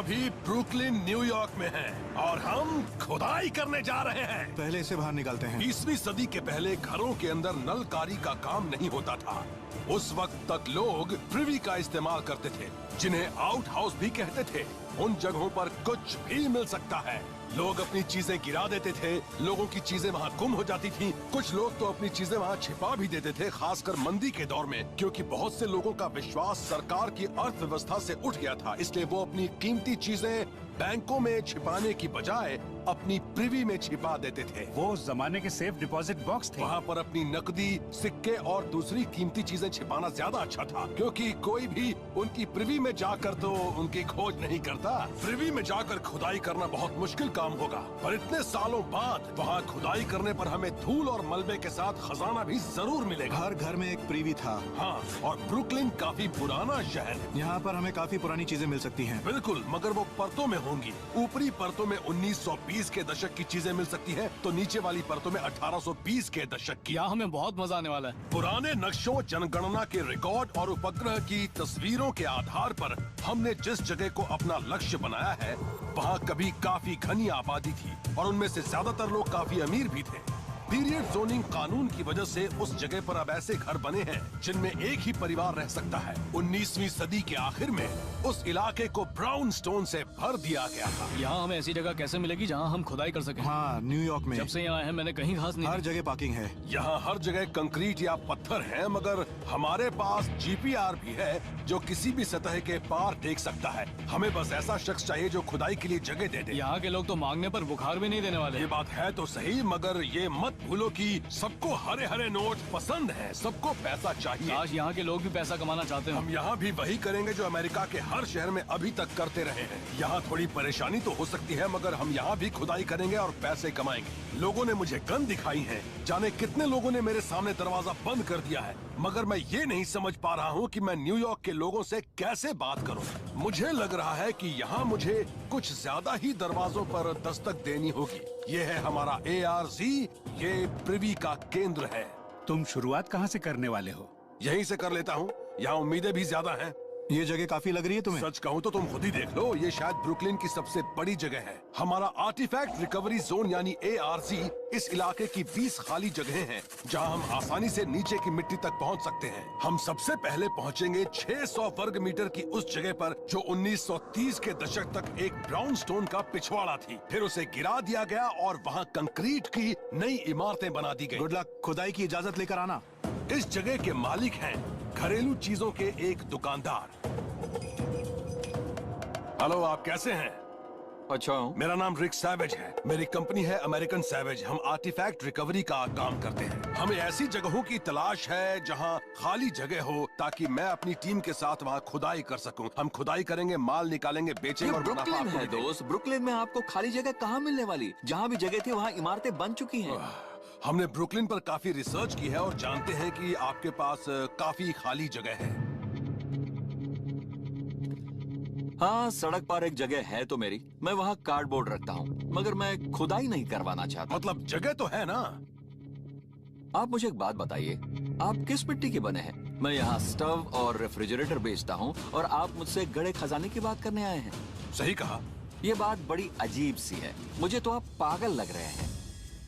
अभी Brooklyn New York में हैं और हम खुदाई करने जा रहे हैं। पहले इसे बाहर निकालते हैं। 20वीं सदी के पहले घरों के अंदर नलकारी का काम नहीं होता था। उस वक्त तक लोग प्रिवी का इस्तेमाल करते थे, जिन्हें आउट हाउस भी कहते थे। उन जगहों पर कुछ भी मिल सकता है। लोग अपनी चीजें गिरा देते थे, लोगों की चीजें वहाँ गुम हो जाती थी। कुछ लोग तो अपनी चीजें वहाँ छिपा भी देते थे, खासकर मंदी के दौर में, क्योंकि बहुत से लोगों का विश्वास सरकार की अर्थव्यवस्था से उठ गया था। इसलिए वो अपनी कीमती चीजें बैंकों में छिपाने की बजाय अपनी प्रिवी में छिपा देते थे। वो उस जमाने के सेफ डिपॉजिट बॉक्स थे। वहाँ पर अपनी नकदी, सिक्के और दूसरी कीमती चीजें छिपाना ज्यादा अच्छा था, क्योंकि कोई भी उनकी प्रिवी में जाकर तो उनकी खोज नहीं करता। प्रिवी में जाकर खुदाई करना बहुत मुश्किल काम होगा, पर इतने सालों बाद वहाँ खुदाई करने पर हमें धूल और मलबे के साथ खजाना भी जरूर मिलेगा। हर घर में एक प्रीवी था। हाँ, और ब्रुकलिन काफी पुराना शहर है। यहाँ पर हमें काफी पुरानी चीजें मिल सकती हैं। बिल्कुल, मगर वो परतों में होंगी। ऊपरी परतों में 1920 के दशक की चीजें मिल सकती हैं, तो नीचे वाली परतों में 1820 के दशक की। यहाँ हमें बहुत मजा आने वाला है। पुराने नक्शों, जनगणना के रिकॉर्ड और उपग्रह की तस्वीरों के आधार पर हमने जिस जगह को अपना लक्ष्य बनाया है, वहाँ कभी काफी घनी आबादी थी और उनमें से ज्यादातर लोग काफी अमीर भी थे। पीरियड जोनिंग कानून की वजह से उस जगह पर अब ऐसे घर बने हैं जिनमें एक ही परिवार रह सकता है। 19वीं सदी के आखिर में उस इलाके को ब्राउन स्टोन से भर दिया गया था। यहाँ हमें ऐसी जगह कैसे मिलेगी जहाँ हम खुदाई कर सकें? हाँ, न्यूयॉर्क में। जब से यहाँ है मैंने कहीं घास नहीं हर जगह पार्किंग है। यहाँ हर जगह कंक्रीट या पत्थर है, मगर हमारे पास GPR भी है जो किसी भी सतह के पार देख सकता है। हमें बस ऐसा शख्स चाहिए जो खुदाई के लिए जगह दे दे। यहाँ के लोग तो मांगने पर बुखार भी नहीं देने वाले। ये बात है तो सही, मगर ये मत भूलो कि सबको हरे हरे नोट पसंद है, सबको पैसा चाहिए। आज यहाँ के लोग भी पैसा कमाना चाहते हैं। हम यहाँ भी वही करेंगे जो अमेरिका के हर शहर में अभी तक करते रहे हैं। यहाँ थोड़ी परेशानी तो हो सकती है, मगर हम यहाँ भी खुदाई करेंगे और पैसे कमाएंगे। लोगों ने मुझे गन दिखाई है, जाने कितने लोगों ने मेरे सामने दरवाजा बंद कर दिया है, मगर मैं ये नहीं समझ पा रहा हूँ कि मैं न्यूयॉर्क के लोगों से कैसे बात करूँ। मुझे लग रहा है कि यहाँ मुझे कुछ ज्यादा ही दरवाजों पर दस्तक देनी होगी। ये है हमारा ARZ, ये प्रिवी का केंद्र है। तुम शुरुआत कहाँ से करने वाले हो? यहीं से कर लेता हूँ, यहाँ उम्मीदें भी ज्यादा हैं। ये जगह काफी लग रही है तुम्हें? सच कहूँ तो तुम खुद ही देख लो, ये शायद ब्रुकलिन की सबसे बड़ी जगह है। हमारा आर्टिफैक्ट रिकवरी जोन यानी ARZ इस इलाके की 20 खाली जगहें हैं जहां हम आसानी से नीचे की मिट्टी तक पहुंच सकते हैं। हम सबसे पहले पहुंचेंगे 600 वर्ग मीटर की उस जगह पर जो 1930 के दशक तक एक ब्राउन स्टोन का पिछवाड़ा थी। फिर उसे गिरा दिया गया और वहाँ कंक्रीट की नई इमारतें बना दी गई। गुड लक, खुदाई की इजाजत लेकर आना। इस जगह के मालिक हैं घरेलू चीजों के एक दुकानदार। हेलो, आप कैसे हैं? अच्छा हूँ। मेरा नाम रिक सैवेज है। मेरी कंपनी है अमेरिकन सैवेज। हम आर्टिफैक्ट रिकवरी का काम करते हैं। हमें ऐसी जगहों की तलाश है जहां खाली जगह हो, ताकि मैं अपनी टीम के साथ वहां खुदाई कर सकूं। हम खुदाई करेंगे, माल निकालेंगे, बेचेंगे और मुनाफा ब्रुकलिन आपको है भी देंगे। दोस्त। ब्रुकलिन में आपको खाली जगह कहाँ मिलने वाली? जहाँ भी जगह थी वहाँ इमारतें बन चुकी हैं। हमने ब्रुकलिन पर काफी रिसर्च की है और जानते हैं कि आपके पास काफी खाली जगह है। हाँ, सड़क पर एक जगह है तो मेरी। मैं वहाँ कार्डबोर्ड रखता हूँ, मगर मैं खुदाई नहीं करवाना चाहता। मतलब जगह तो है ना? आप मुझे एक बात बताइए, आप किस मिट्टी के बने हैं? मैं यहाँ स्टव और रेफ्रिजरेटर बेचता हूँ और आप मुझसे गड़े खजाने की बात करने आए हैं। सही कहा। ये बात बड़ी अजीब सी है। मुझे तो आप पागल लग रहे हैं।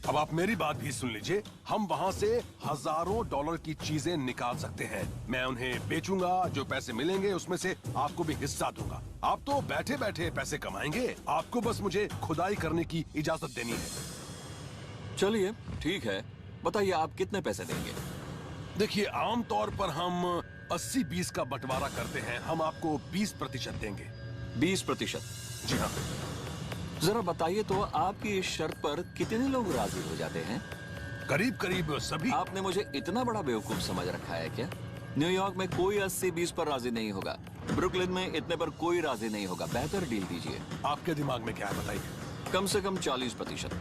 अब आप मेरी बात भी सुन लीजिए। हम वहाँ से हजारों डॉलर की चीजें निकाल सकते हैं। मैं उन्हें बेचूंगा, जो पैसे मिलेंगे उसमें से आपको भी हिस्सा दूंगा। आप तो बैठे बैठे पैसे कमाएंगे, आपको बस मुझे खुदाई करने की इजाजत देनी है। चलिए ठीक है, बताइए आप कितने पैसे देंगे? देखिए, आमतौर पर हम 80-20 का बंटवारा करते हैं। हम आपको 20% देंगे। 20%? जी हाँ। जरा बताइए तो आपकी इस शर्त पर कितने लोग राजी हो जाते हैं? करीब करीब सभी। आपने मुझे इतना बड़ा बेवकूफ समझ रखा है क्या? न्यूयॉर्क में कोई 80-20 पर राजी नहीं होगा। ब्रुकलिन में इतने पर कोई राजी नहीं होगा। बेहतर डील दीजिए। आपके दिमाग में क्या है बताइए? कम से कम 40%।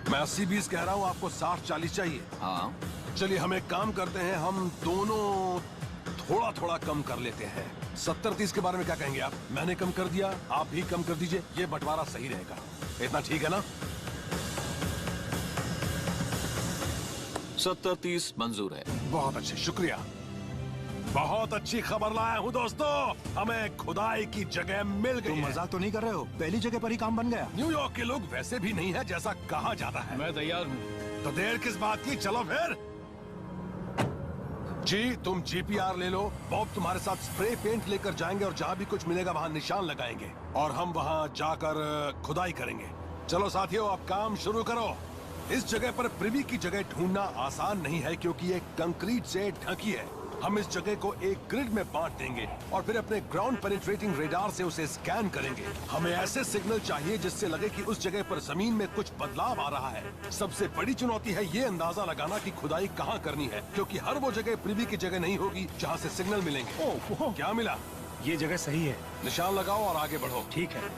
मैं 80-20 कह रहा हूँ, आपको 60-40 चाहिए। हाँ, चलिए हम एक काम करते हैं, हम दोनों थोड़ा थोड़ा कम कर लेते हैं। 70-30 के बारे में क्या कहेंगे आप? मैंने कम कर दिया, आप भी कम कर दीजिए। ये बंटवारा सही रहेगा। इतना ठीक है ना? 70-30 मंजूर है। बहुत अच्छे, शुक्रिया। बहुत अच्छी खबर लाया हूँ दोस्तों, हमें खुदाई की जगह मिल गई तुम है। मजाक तो नहीं कर रहे हो? पहली जगह पर ही काम बन गया। न्यूयॉर्क के लोग वैसे भी नहीं है जैसा कहा जाता है। मैं तैयार हूँ। तो देर किस बात की, चलो फिर। जी तुम जीपीआर ले लो। बॉब तुम्हारे साथ स्प्रे पेंट लेकर जाएंगे और जहाँ भी कुछ मिलेगा वहाँ निशान लगाएंगे और हम वहाँ जाकर खुदाई करेंगे। चलो साथियों, अब काम शुरू करो। इस जगह पर प्रिवी की जगह ढूंढना आसान नहीं है क्योंकि ये कंक्रीट से ढकी है। हम इस जगह को एक ग्रिड में बांट देंगे और फिर अपने ग्राउंड पेनिट्रेटिंग रेडार से उसे स्कैन करेंगे। हमें ऐसे सिग्नल चाहिए जिससे लगे कि उस जगह पर जमीन में कुछ बदलाव आ रहा है। सबसे बड़ी चुनौती है ये अंदाजा लगाना कि खुदाई कहाँ करनी है, क्योंकि हर वो जगह प्रिवी की जगह नहीं होगी जहाँ से सिग्नल मिलेंगे। ओह, क्या मिला? ये जगह सही है। निशान लगाओ और आगे बढ़ो। ठीक है।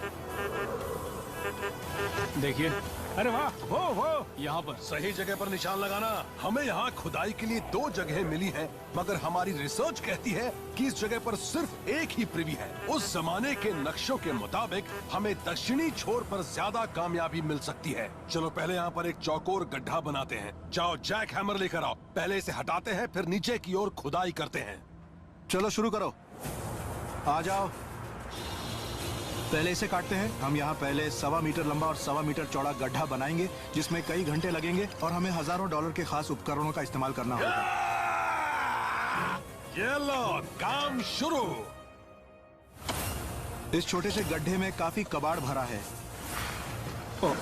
देखिए अरे वाह, वो यहाँ पर। सही जगह पर निशान लगाना। हमें यहाँ खुदाई के लिए 2 जगह मिली हैं, मगर हमारी रिसर्च कहती है कि इस जगह पर सिर्फ एक ही प्रिवी है। उस जमाने के नक्शों के मुताबिक हमें दक्षिणी छोर पर ज्यादा कामयाबी मिल सकती है। चलो पहले यहाँ पर एक चौकोर गड्ढा बनाते हैं। जाओ जैक हैमर लेकर आओ। पहले इसे हटाते हैं, फिर नीचे की ओर खुदाई करते हैं। चलो शुरू करो, आ जाओ। पहले इसे काटते हैं। हम यहाँ पहले 1.25 मीटर लंबा और 1.25 मीटर चौड़ा गड्ढा बनाएंगे जिसमें कई घंटे लगेंगे और हमें हजारों डॉलर के खास उपकरणों का इस्तेमाल करना होगा। ये लो, काम शुरू। इस छोटे से गड्ढे में काफी कबाड़ भरा है। ओह,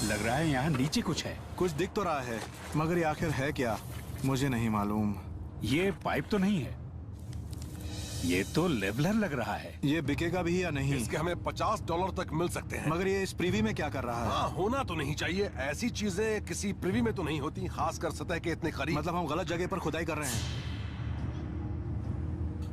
लग रहा है यहाँ नीचे कुछ है। कुछ दिख तो रहा है, मगर ये आखिर है क्या मुझे नहीं मालूम। ये पाइप तो नहीं है, ये तो लेवलर लग रहा है। ये बिकेगा भी या नहीं? इसके हमें $50 तक मिल सकते हैं। मगर ये इस प्रीवी में क्या कर रहा है? हाँ, होना तो नहीं चाहिए। ऐसी चीजें किसी प्रिवी में तो नहीं होती, खासकर सतह के इतने करीब। मतलब हम गलत जगह पर खुदाई कर रहे हैं।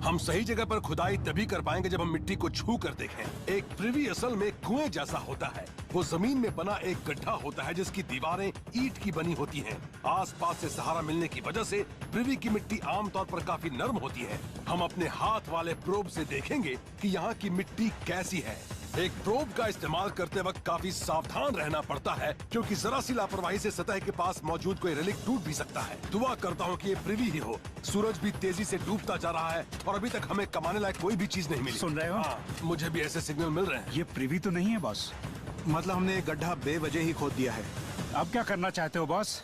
हम सही जगह पर खुदाई तभी कर पाएंगे जब हम मिट्टी को छू कर देखें। एक प्रिवी असल में कुएं जैसा होता है। वो जमीन में बना एक गड्ढा होता है जिसकी दीवारें ईंट की बनी होती हैं। आसपास से सहारा मिलने की वजह से प्रिवी की मिट्टी आमतौर पर काफी नरम होती है। हम अपने हाथ वाले प्रोब से देखेंगे कि यहाँ की मिट्टी कैसी है। एक प्रोब का इस्तेमाल करते वक्त काफी सावधान रहना पड़ता है क्योंकि जरा सी लापरवाही से सतह के पास मौजूद कोई रेलिक टूट भी सकता है। दुआ करता हूँ कि ये प्रिवी ही हो। सूरज भी तेजी से डूबता जा रहा है और अभी तक हमें कमाने लायक कोई भी चीज नहीं मिली। सुन रहे हो? हाँ, मुझे भी ऐसे सिग्नल मिल रहे हैं। ये प्रिवी तो नहीं है बॉस। मतलब हमने एक गड्ढा बेवजह ही खोद दिया है। अब क्या करना चाहते हो बॉस?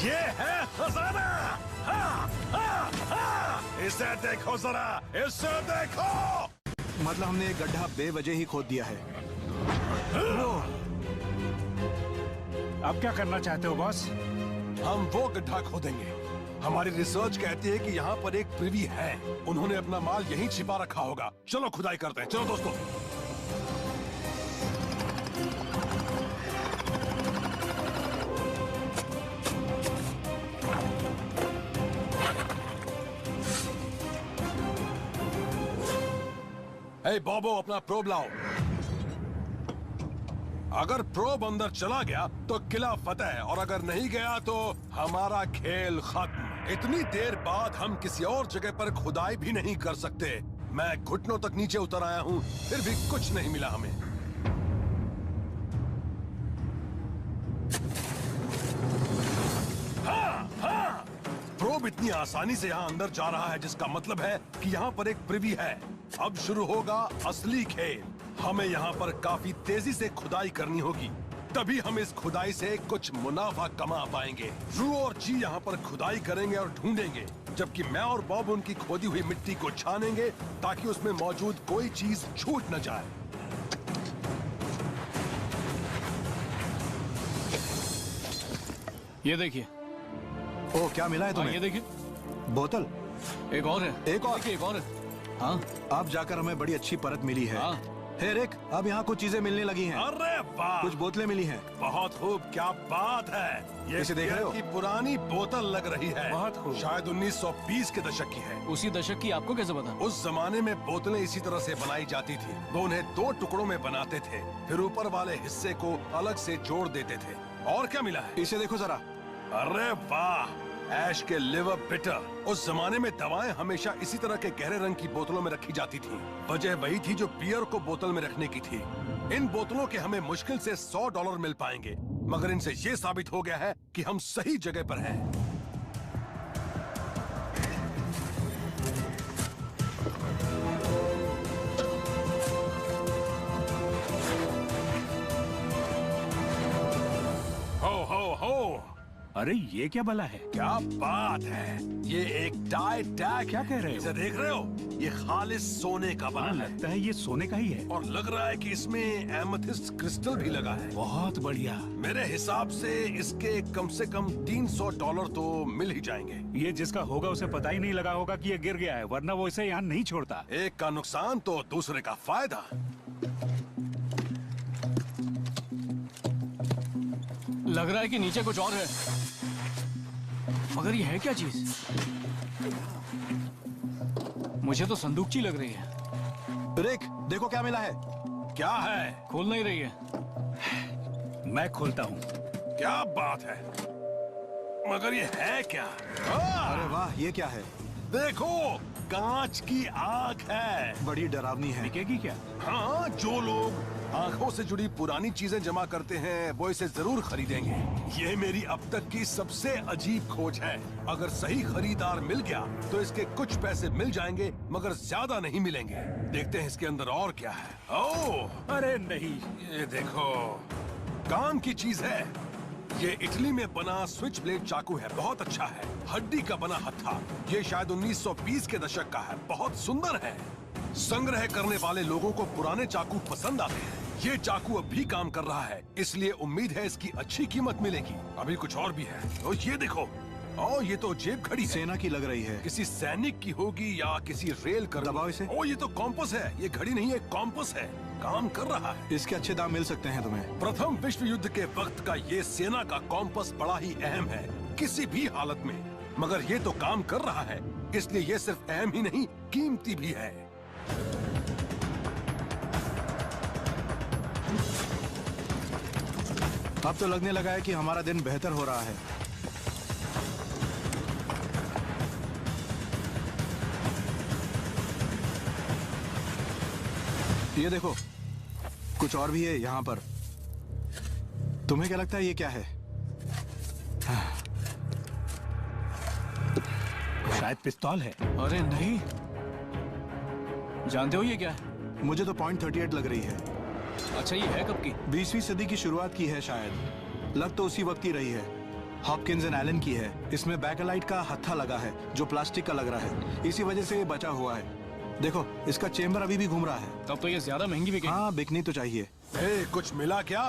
ये है खजाना। हाँ, हाँ, हाँ। इसे देखो जरा, इसे देखो। मतलब हमने एक गड्ढा बेवजह ही खोद दिया है। अब क्या करना चाहते हो बॉस? हम वो गड्ढा खोदेंगे। हमारी रिसर्च कहती है कि यहाँ पर एक प्रिवी है। उन्होंने अपना माल यहीं छिपा रखा होगा। चलो खुदाई करते हैं। चलो दोस्तों। हे बॉबो, अपना प्रोब लाओ। अगर प्रोब अंदर चला गया तो किला फतेह, और अगर नहीं गया तो हमारा खेल खत्म। इतनी देर बाद हम किसी और जगह पर खुदाई भी नहीं कर सकते। मैं घुटनों तक नीचे उतर आया हूँ, फिर भी कुछ नहीं मिला हमें। हाँ, हाँ। प्रोब इतनी आसानी से यहाँ अंदर जा रहा है जिसका मतलब है कि यहाँ पर एक प्रिवी है। अब शुरू होगा असली खेल। हमें यहाँ पर काफी तेजी से खुदाई करनी होगी, तभी हम इस खुदाई से कुछ मुनाफा कमा पाएंगे। रू और जी यहाँ पर खुदाई करेंगे और ढूंढेंगे, जबकि मैं और बॉब उनकी खोदी हुई मिट्टी को छानेंगे ताकि उसमें मौजूद कोई चीज छूट न जाए। ये देखिए। ओ, क्या मिला है हाँ, तुम्हें? ये देखिए। बोतल। एक और है। एक और? देखिए, एक और है। हाँ अब जाकर हमें बड़ी अच्छी परत मिली है। हाँ। हे रिक, अब यहाँ कुछ चीजें मिलने लगी हैं। अरे वाह, कुछ बोतलें मिली हैं। बहुत खूब। क्या बात है। ये इसे देख रहे हो? की पुरानी बोतल लग रही है। बहुत खूब। शायद 1920 के दशक की है। उसी दशक की, आपको कैसे पता? उस जमाने में बोतलें इसी तरह से बनाई जाती थी। वो उन्हें 2 टुकड़ों में बनाते थे, फिर ऊपर वाले हिस्से को अलग से जोड़ देते थे। और क्या मिला है? इसे देखो जरा। अरे वाह, ऐश के लिवर बिटर। उस जमाने में दवाएं हमेशा इसी तरह के गहरे रंग की बोतलों में रखी जाती थी। वजह वही थी जो बियर को बोतल में रखने की थी। इन बोतलों के हमें मुश्किल से $100 मिल पाएंगे, मगर इनसे ये साबित हो गया है कि हम सही जगह पर हैं। अरे ये क्या भला है? क्या बात है, ये एक डाई टैग। क्या कह रहे हो? इसे देख रहे हो? ये खालिस सोने का बना है लगता है ये सोने का ही है। और लग रहा है कि इसमें एमेथिस्ट क्रिस्टल भी लगा है। बहुत बढ़िया। मेरे हिसाब से इसके कम से कम $300 तो मिल ही जाएंगे। ये जिसका होगा उसे पता ही नहीं लगा होगा कि ये गिर गया है, वरना वो इसे यहाँ नहीं छोड़ता। एक का नुकसान तो दूसरे का फायदा। लग रहा है कि नीचे कुछ और है, मगर ये है क्या चीज? मुझे तो संदूकची लग रही है। रिक, देखो क्या मिला है। क्या है? खोल नहीं रही है। मैं खोलता हूँ। क्या बात है, मगर ये है क्या? अरे वाह, ये क्या है? देखो, कांच की आंख है। बड़ी डरावनी है। बिकेगी क्या? हाँ, जो लोग आंखों से जुड़ी पुरानी चीजें जमा करते हैं वो इसे जरूर खरीदेंगे। ये मेरी अब तक की सबसे अजीब खोज है। अगर सही खरीदार मिल गया तो इसके कुछ पैसे मिल जाएंगे, मगर ज्यादा नहीं मिलेंगे। देखते हैं इसके अंदर और क्या है। ओह, अरे नहीं। ये देखो, काम की चीज है। ये इटली में बना स्विच ब्लेड चाकू है, बहुत अच्छा है। हड्डी का बना हत्था। ये शायद 1920 के दशक का है, बहुत सुंदर है। संग्रह करने वाले लोगों को पुराने चाकू पसंद आते हैं। ये चाकू अब भी काम कर रहा है, इसलिए उम्मीद है इसकी अच्छी कीमत मिलेगी। अभी कुछ और भी है। तो ये देखो, ओ ये तो जेब घड़ी है। सेना की लग रही है। किसी सैनिक की होगी या किसी रेल कर्मी। दबाओ इसे। ओ ये तो कॉम्पस है। ये घड़ी नहीं है, कॉम्पस है। काम कर रहा है। इसके अच्छे दाम मिल सकते हैं तुम्हें। प्रथम विश्व युद्ध के वक्त का ये सेना का कॉम्पस बड़ा ही अहम है, किसी भी हालत में। मगर ये तो काम कर रहा है, इसलिए ये सिर्फ अहम ही नहीं, कीमती भी है। अब तो लगने लगा है कि हमारा दिन बेहतर हो रहा है। ये देखो, कुछ और भी है यहाँ पर। तुम्हें क्या लगता है ये क्या है? शायद पिस्तौल है। अरे नहीं, जानते हो ये क्या है? मुझे तो .38 लग रही है। अच्छा, ये है कब की? 20वीं सदी की शुरुआत की है शायद। लग तो उसी वक्त ही रही है। हॉपकिंस एंड एलन की है। इसमें बैकेलाइट का हत्था लगा है जो प्लास्टिक का लग रहा है, इसी वजह से ये बचा हुआ है। देखो, इसका चेम्बर अभी भी घूम रहा है। तब तो ये ज्यादा महंगी बिकेगी। हाँ, बिकनी तो चाहिए। ए, कुछ मिला क्या?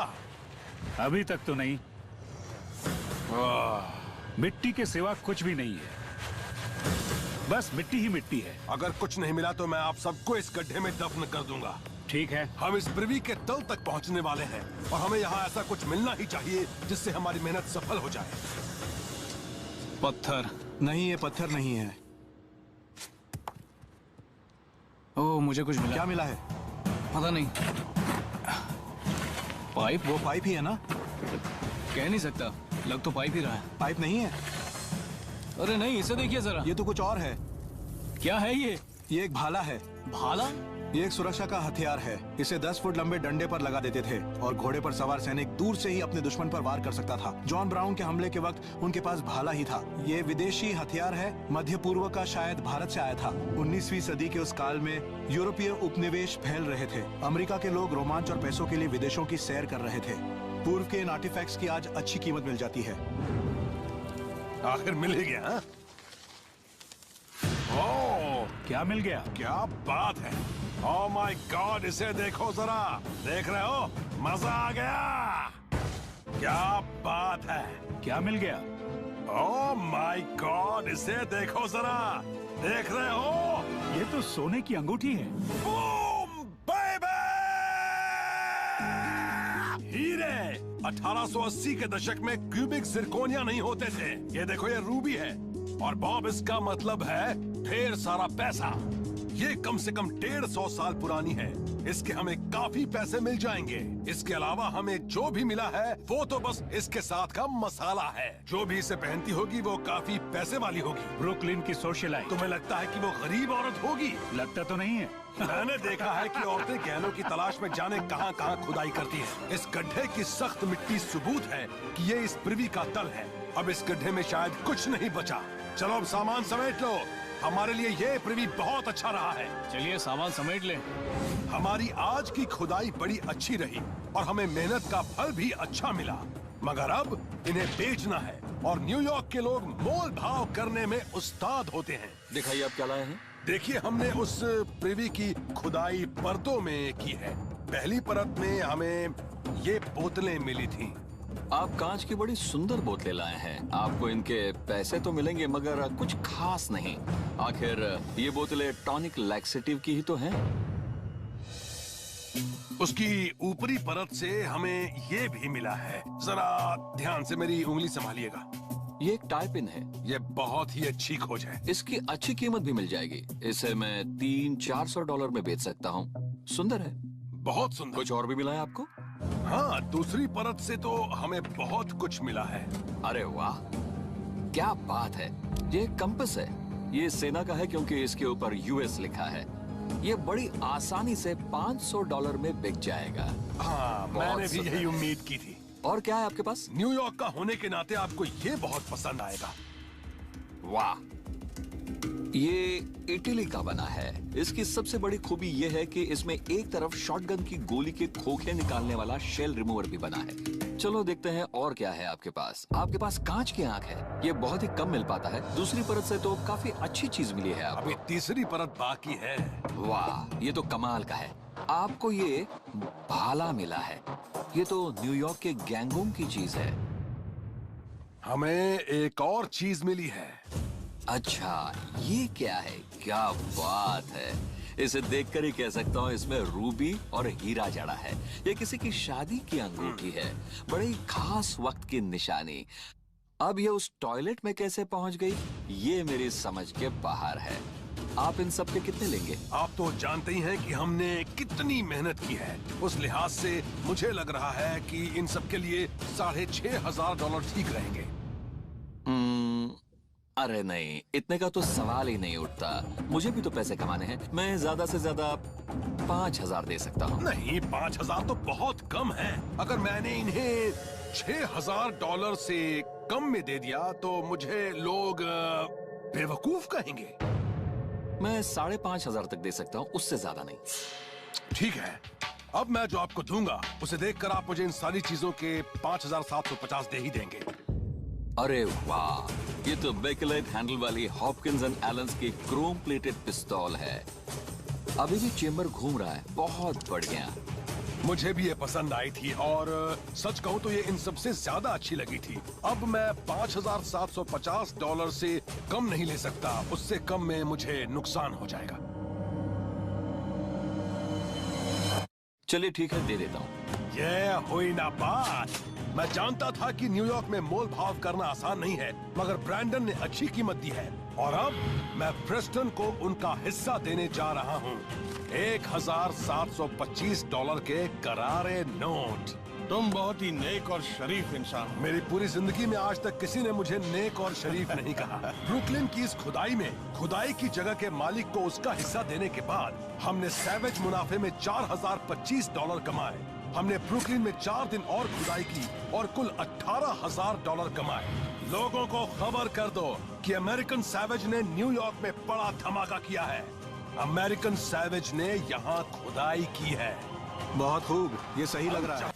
अभी तक तो नहीं। मिट्टी के सिवा कुछ भी नहीं है, बस मिट्टी ही मिट्टी है। अगर कुछ नहीं मिला तो मैं आप सबको इस गड्ढे में दफन कर दूंगा। ठीक है। हम इस पृथ्वी के तल तक पहुंचने वाले हैं और हमें यहाँ ऐसा कुछ मिलना ही चाहिए जिससे हमारी मेहनत सफल हो जाए। पत्थर? नहीं, ये पत्थर नहीं है। ओह, मुझे कुछ मिला। क्या मिला है? पता नहीं। पाइप? वो पाइप ही है ना? कह नहीं सकता, लग तो पाइप ही रहा है। पाइप नहीं है। अरे नहीं, इसे देखिए जरा। ये तो कुछ और है। क्या है ये? ये एक भाला है। भाला? ये एक सुरक्षा का हथियार है। इसे 10 फुट लंबे डंडे पर लगा देते थे और घोड़े पर सवार सैनिक दूर से ही अपने दुश्मन पर वार कर सकता था। जॉन ब्राउन के हमले के वक्त उनके पास भाला ही था। ये विदेशी हथियार है, मध्य पूर्व का, शायद भारत से आया था। 19वीं सदी के उस काल में यूरोपीय उपनिवेश फैल रहे थे। अमेरिका के लोग रोमांच और पैसों के लिए विदेशों की सैर कर रहे थे। पूर्व के इन आर्टिफैक्ट्स की आज अच्छी कीमत मिल जाती है। आखिर मिल ही गया। ओह, क्या मिल गया? क्या बात है। ओह माय गॉड, इसे देखो जरा। देख रहे हो, मजा आ गया। क्या बात है। क्या मिल गया? ओह माय गॉड, इसे देखो जरा। देख रहे हो, ये तो सोने की अंगूठी है। Boom baby! हीरे 1880 के दशक में क्यूबिक जिरकोनिया नहीं होते थे। ये देखो, ये रूबी है। और बॉब, इसका मतलब है ढेर सारा पैसा। ये कम से कम 150 साल पुरानी है। इसके हमें काफी पैसे मिल जाएंगे। इसके अलावा हमें जो भी मिला है वो तो बस इसके साथ का मसाला है। जो भी इसे पहनती होगी वो काफी पैसे वाली होगी। ब्रुकलिन की सोशलाइट। तुम्हें लगता है कि वो गरीब औरत होगी? लगता तो नहीं है। मैंने देखा है कि औरतें गहनों की तलाश में जाने कहां कहां खुदाई करती हैं। इस गड्ढे की सख्त मिट्टी सबूत है कि ये इस पृथ्वी का तल है। अब इस गड्ढे में शायद कुछ नहीं बचा। चलो अब सामान समेट लो। हमारे लिए ये पृथ्वी बहुत अच्छा रहा है। चलिए सामान समेट ले। हमारी आज की खुदाई बड़ी अच्छी रही और हमें मेहनत का फल भी अच्छा मिला। मगर अब इन्हें बेचना है और न्यूयॉर्क के लोग मोल भाव करने में उस्ताद होते हैं। दिखाइए आप क्या लाए हैं। देखिए, हमने उस प्रिवी की खुदाई परतों में की है। पहली परत में हमें ये बोतलें मिली थीं। आप कांच की बड़ी सुंदर बोतलें लाए हैं। आपको इनके पैसे तो मिलेंगे मगर कुछ खास नहीं। आखिर ये बोतलें टॉनिक लैक्सेटिव की ही तो हैं। उसकी ऊपरी परत से हमें ये भी मिला है। जरा ध्यान से मेरी उंगली संभालिएगा। ये एक टाई पिन है। ये बहुत ही अच्छी खोज है। इसकी अच्छी कीमत भी मिल जाएगी। इसे मैं $300-400 में बेच सकता हूँ। सुंदर है। बहुत सुंदर। कुछ और भी मिला है आपको? हाँ, दूसरी परत से तो हमें बहुत कुछ मिला है। अरे वाह, क्या बात है। ये कंपस है। ये सेना का है क्योंकि इसके ऊपर यूएस लिखा है। ये बड़ी आसानी से $500 में बिक जाएगा। हाँ, मैंने भी सुंदर। यही उम्मीद की थी। और क्या है आपके पास? न्यूयॉर्क का होने के नाते आपको ये बहुत पसंद आएगा। वाह, ये इटली का बना है। इसकी सबसे बड़ी खूबी ये है कि इसमें एक तरफ शॉटगन की गोली के खोखे निकालने वाला शेल रिमूवर भी बना है। चलो देखते हैं और क्या है आपके पास। आपके पास कांच की आंख है। ये बहुत ही कम मिल पाता है। दूसरी परत से तो काफी अच्छी चीज मिली है आपको। अभी तीसरी परत बाकी है। वाह, ये तो कमाल का है। आपको ये भाला मिला है। ये तो न्यूयॉर्क के गैंगों की चीज है। हमें एक और चीज मिली है। अच्छा, ये क्या है? क्या बात है। इसे देखकर ही कह सकता हूँ इसमें रूबी और हीरा जड़ा है। ये किसी की शादी की अंगूठी है। बड़ी खास वक्त की निशानी। अब ये उस टॉयलेट में कैसे पहुंच गई, ये मेरी समझ के बाहर है। आप इन सब के कितने लेंगे? आप तो जानते ही हैं कि हमने कितनी मेहनत की है। उस लिहाज से मुझे लग रहा है कि इन सब के लिए $6,500 ठीक रहेंगे। अरे नहीं, इतने का तो सवाल ही नहीं उठता। मुझे भी तो पैसे कमाने हैं। मैं ज्यादा से ज्यादा 5,000 दे सकता हूँ। नहीं, 5,000 तो बहुत कम है। अगर मैंने इन्हें $6,000 से कम में दे दिया तो मुझे लोग बेवकूफ कहेंगे। मैं 5,500 तक दे सकता हूँ, उससे ज्यादा नहीं। ठीक है, अब मैं जो आपको दूंगा उसे देखकर आप मुझे इन सारी चीजों के 5,750 दे ही देंगे। अरे वाह, ये तो बेकलेट हैंडल वाली हॉपकिंस एंड एलन्स की क्रोम प्लेटेड पिस्तौल है। अभी भी चेम्बर घूम रहा है। बहुत बढ़िया। मुझे भी ये पसंद आई थी और सच कहूं तो ये इन सबसे ज्यादा अच्छी लगी थी। अब मैं $5,750 से कम नहीं ले सकता। उससे कम में मुझे नुकसान हो जाएगा। चलिए ठीक है, दे देता हूँ। ये हुई ना बात। मैं जानता था कि न्यूयॉर्क में मोल भाव करना आसान नहीं है, मगर ब्रैंडन ने अच्छी कीमत दी है और अब मैं प्रेस्टन को उनका हिस्सा देने जा रहा हूँ। $1,725 के करारे नोट। तुम बहुत ही नेक और शरीफ इंसान हो। मेरी पूरी जिंदगी में आज तक किसी ने मुझे नेक और शरीफ नहीं कहा। ब्रुकलिन की इस खुदाई की जगह के मालिक को उसका हिस्सा देने के बाद हमने सैवेज मुनाफे में $4,025 कमाए। हमने ब्रुकलिन में 4 दिन और खुदाई की और कुल $18,000 कमाए। लोगों को खबर कर दो कि अमेरिकन सैवेज ने न्यूयॉर्क में बड़ा धमाका किया है। अमेरिकन सैवेज ने यहाँ खुदाई की है। बहुत खूब, ये सही लग रहा है।